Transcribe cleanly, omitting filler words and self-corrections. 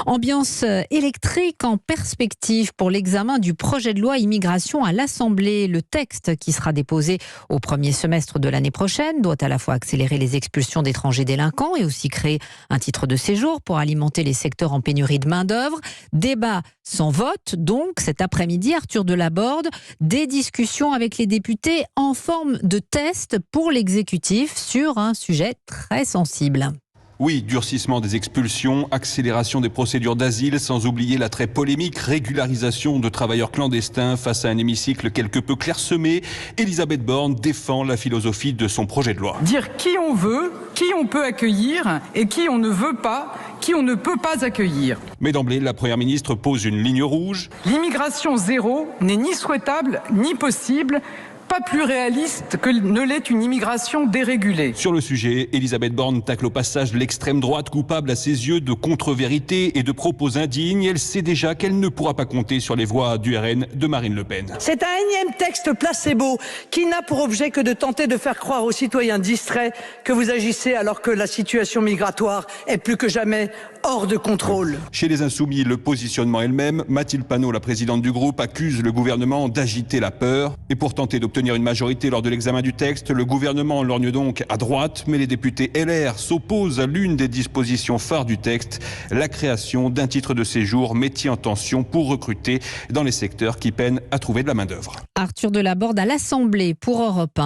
Ambiance électrique en perspective pour l'examen du projet de loi immigration à l'Assemblée. Le texte qui sera déposé au premier semestre de l'année prochaine doit à la fois accélérer les expulsions d'étrangers délinquants et aussi créer un titre de séjour pour alimenter les secteurs en pénurie de main-d'œuvre. Débat sans vote, donc, cet après-midi, Arthur Delaborde, des discussions avec les députés en forme de test pour l'exécutif sur un sujet très sensible. Oui, durcissement des expulsions, accélération des procédures d'asile, sans oublier la très polémique régularisation de travailleurs clandestins face à un hémicycle quelque peu clairsemé. Elisabeth Borne défend la philosophie de son projet de loi. Dire qui on veut, qui on peut accueillir et qui on ne veut pas, qui on ne peut pas accueillir. Mais d'emblée, la Première ministre pose une ligne rouge. L'immigration zéro n'est ni souhaitable ni possible. Pas plus réaliste que ne l'est une immigration dérégulée. Sur le sujet, Elisabeth Borne tacle au passage l'extrême droite coupable à ses yeux de contre-vérité et de propos indignes. Elle sait déjà qu'elle ne pourra pas compter sur les voix du RN de Marine Le Pen. C'est un énième texte placebo qui n'a pour objet que de tenter de faire croire aux citoyens distraits que vous agissez alors que la situation migratoire est plus que jamais hors de contrôle. Chez les Insoumis, le positionnement est le même. Mathilde Panot, la présidente du groupe, accuse le gouvernement d'agiter la peur. Et pour tenter d'obtenir une majorité lors de l'examen du texte, le gouvernement lorgne donc à droite, mais les députés LR s'opposent à l'une des dispositions phares du texte, la création d'un titre de séjour métier en tension pour recruter dans les secteurs qui peinent à trouver de la main-d'œuvre. Arthur Delaborde à l'Assemblée pour Europe 1.